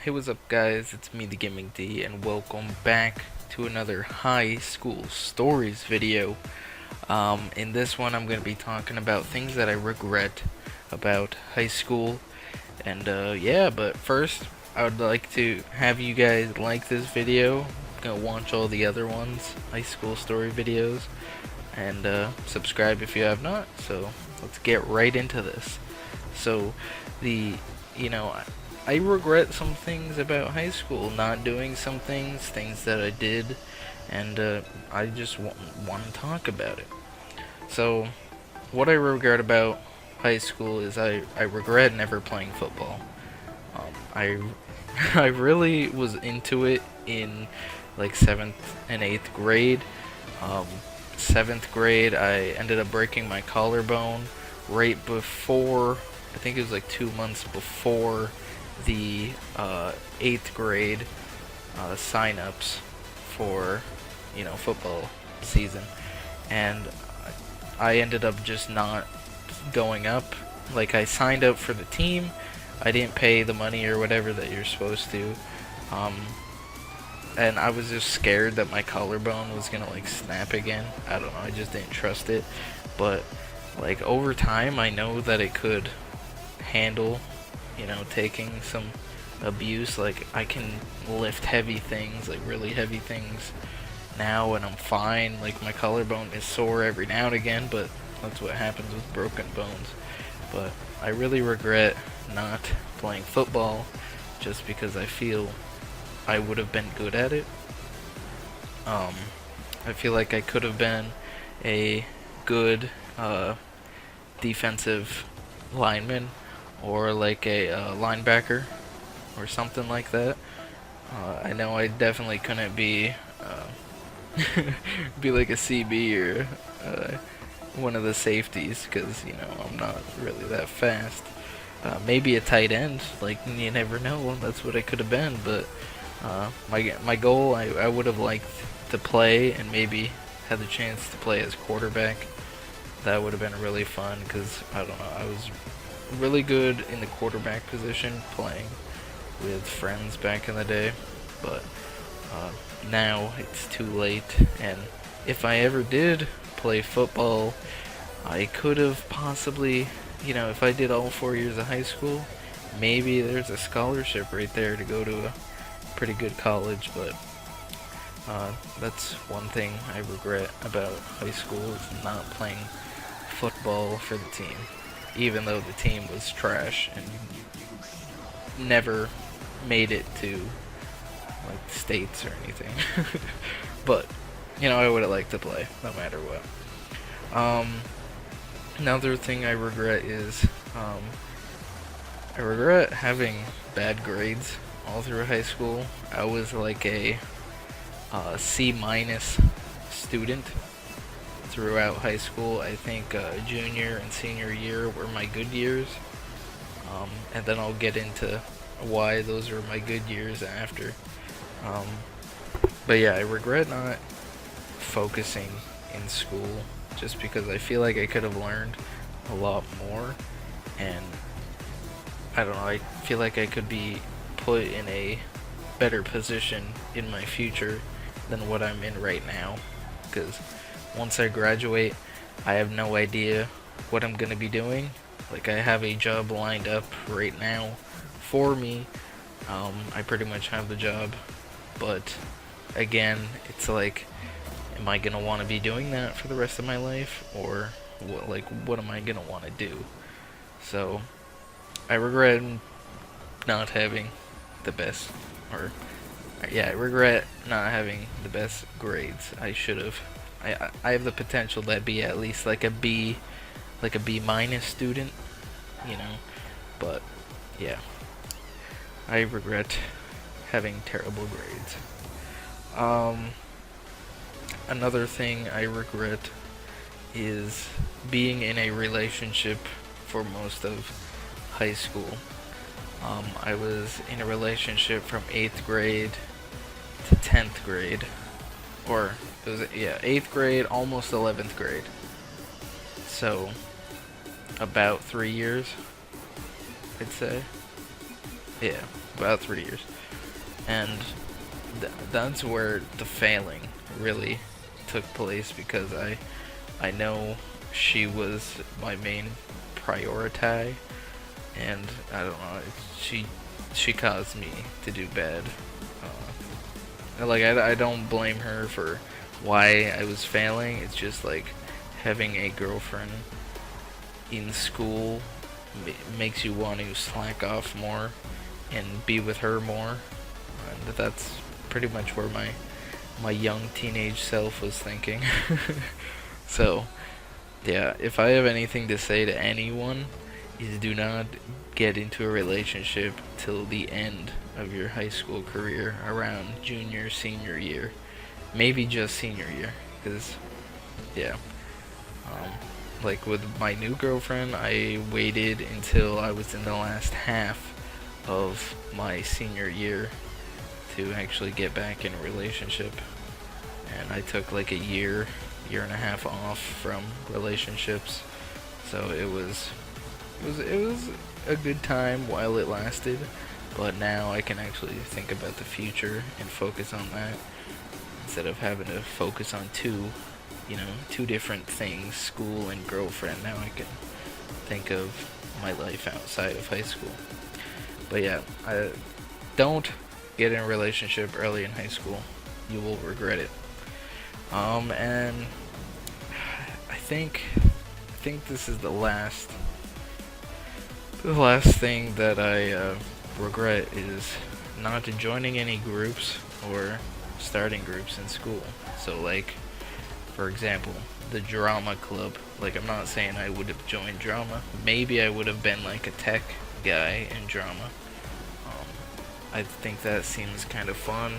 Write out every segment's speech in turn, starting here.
Hey, what's up, guys? It's me, TheGamingD, and welcome back to another high school stories video. In this one, I'm going to be talking about things that I regret about high school. And yeah, but first, I would like to have you guys like this video. Go watch all the other ones, high school story videos, and subscribe if you have not. So let's get right into this. So the you know I regret some things about high school, not doing some things that I did, and I just want to talk about it. So, what I regret about high school is I regret never playing football. I I really was into it in like 7th and 8th grade. Um, 7th grade, I ended up breaking my collarbone right before, I think it was like 2 months before the 8th grade sign-ups for, football season. And I ended up just not going up. Like, I signed up for the team. I didn't pay the money or whatever that you're supposed to. And I was just scared that my collarbone was gonna like snap again. I don't know, I just didn't trust it. But like over time, I know that it could handle, taking some abuse. Like, I can lift heavy things, like really heavy things now, and I'm fine. Like, my collarbone is sore every now and again, but that's what happens with broken bones. But I really regret not playing football just because I feel I would have been good at it. I feel like I could have been a good defensive lineman, or like a linebacker or something like that. I know I definitely couldn't be be like a CB or one of the safeties, because I'm not really that fast. Maybe a tight end, like, you never know. That's what I could have been. But my goal, I would have liked to play and maybe had the chance to play as quarterback. That would have been really fun, because I don't know, I was really good in the quarterback position playing with friends back in the day. But now it's too late, and if I ever did play football, I could have possibly, if I did all 4 years of high school, maybe there's a scholarship right there to go to a pretty good college. But that's one thing I regret about high school, is not playing football for the team, even though the team was trash and never made it to like states or anything. But I would have liked to play no matter what. Another thing I regret is I regret having bad grades all through high school. I was like a C minus student throughout high school. I think junior and senior year were my good years, and then I'll get into why those were my good years after. But yeah, I regret not focusing in school, just because I feel like I could have learned a lot more, and I don't know, I feel like I could be put in a better position in my future than what I'm in right now, because once I graduate, I have no idea what I'm gonna be doing. Like, I have a job lined up right now for me. I pretty much have the job, but again, it's like, am I gonna want to be doing that for the rest of my life, or what am I gonna want to do? So I regret not having the best, or yeah, I regret not having the best grades. I should have. I have the potential to be at least like a B minus student, but yeah, I regret having terrible grades. Another thing I regret is being in a relationship for most of high school. I was in a relationship from 8th grade to 10th grade, or it was 8th grade, almost 11th grade. So about 3 years, I'd say. Yeah, about 3 years, and that's where the failing really took place, because I know she was my main priority, and I don't know, she caused me to do bad. Like, I don't blame her for why I was failing. It's just like having a girlfriend in school makes you want to slack off more and be with her more, and that's pretty much where my young teenage self was thinking. So yeah, if I have anything to say to anyone, is do not get into a relationship till the end of your high school career, around junior, senior year, maybe just senior year, because yeah, like with my new girlfriend, I waited until I was in the last half of my senior year to actually get back in a relationship, and I took like a year and a half off from relationships, so it was a good time while it lasted, but now I can actually think about the future and focus on that instead of having to focus on two different things, school and girlfriend. Now I can think of my life outside of high school. But yeah, don't get in a relationship early in high school. You will regret it. And I think this is the last thing that I regret, is not joining any groups or starting groups in school. So like, for example, the drama club. Like, I'm not saying I would have joined drama. Maybe I would have been like a tech guy in drama. I think that seems kind of fun.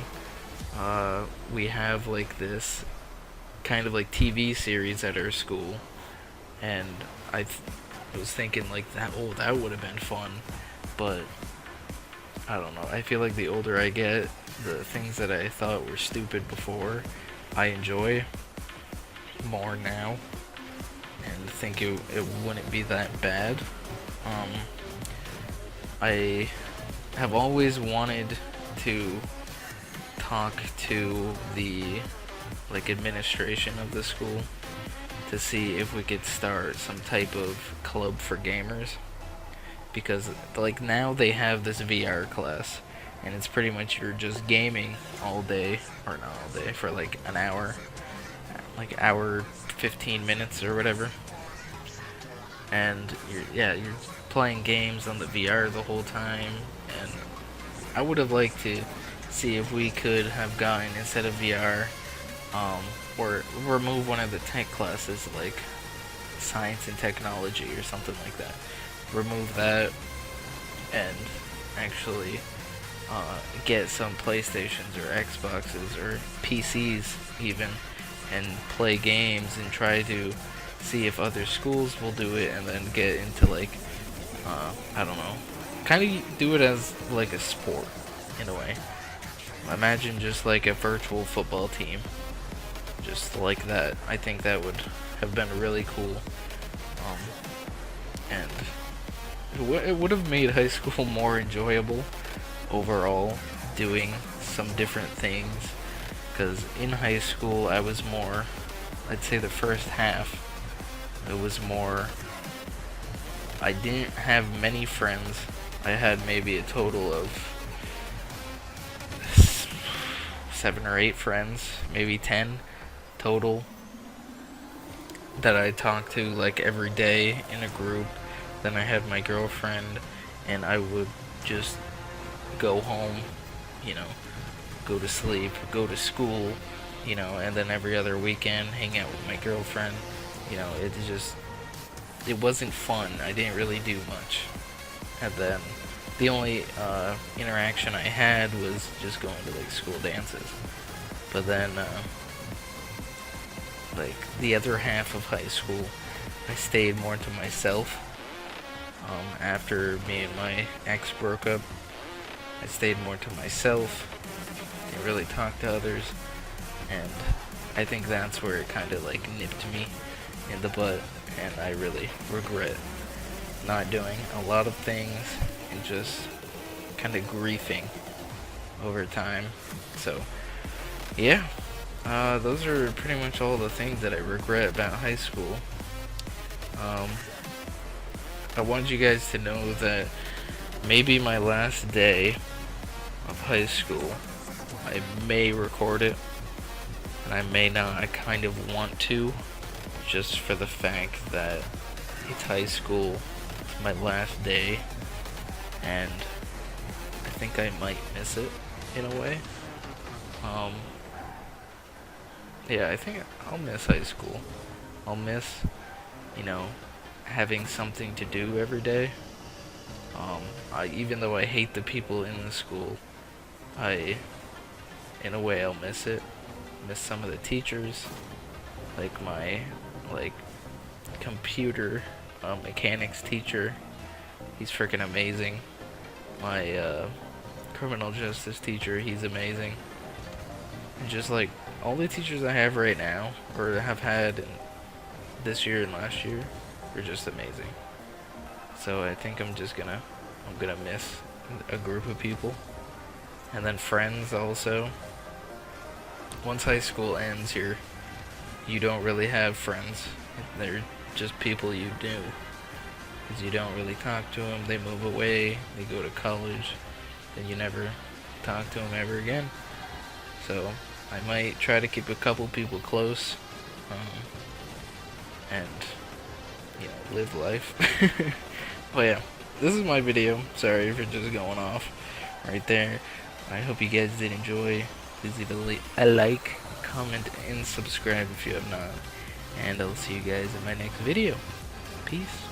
We have like this kind of like TV series at our school, and I was thinking like that would have been fun, but I don't know. I feel like the older I get, the things that I thought were stupid before, I enjoy more now, and think it wouldn't be that bad. I have always wanted to talk to the like administration of the school to see if we could start some type of club for gamers, because like now they have this VR class, and it's pretty much you're just gaming all day, or not all day, for like an hour, like hour 15 minutes or whatever, and you're playing games on the VR the whole time. And I would have liked to see if we could have gotten, instead of VR, or remove one of the tech classes, like science and technology or something like that. Remove that and actually get some PlayStations or Xboxes or PCs even, and play games and try to see if other schools will do it, and then get into like, I don't know, kind of do it as like a sport in a way. Imagine just like a virtual football team, just like that. I think that would have been really cool, and it would have made high school more enjoyable overall, doing some different things, because in high school I was more, I'd say the first half, it was more, I didn't have many friends. I had maybe a total of 7 or 8 friends, maybe 10 total, that I talked to like every day in a group. Then I had my girlfriend, and I would just go home, go to sleep, go to school, and then every other weekend hang out with my girlfriend. It wasn't fun. I didn't really do much. And then the only interaction I had was just going to like school dances. But then like the other half of high school, I stayed more to myself. After me and my ex broke up, I stayed more to myself, didn't really talk to others, and I think that's where it kind of like nipped me in the butt, and I really regret not doing a lot of things and just kind of griefing over time. So yeah, those are pretty much all the things that I regret about high school. I want you guys to know that maybe my last day of high school, I may record it, and I may not. I kind of want to, just for the fact that it's high school, it's my last day, and I think I might miss it in a way. Yeah, I think I'll miss high school. I'll miss, you know, having something to do every day. Even though I hate the people in the school, in a way, I'll miss it. Miss some of the teachers, like my, computer mechanics teacher. He's freaking amazing. My criminal justice teacher, he's amazing. And just like all the teachers I have right now, or have had this year and last year, are just amazing. So I think I'm gonna miss a group of people. And then friends also. Once high school ends here, you don't really have friends. They're just people you knew. Because you don't really talk to them. They move away, they go to college, then you never talk to them ever again. So I might try to keep a couple people close, and, you know, live life. But yeah, this is my video. Sorry for just going off right there. I hope you guys did enjoy. Please leave a like, comment, and subscribe if you have not. And I'll see you guys in my next video. Peace.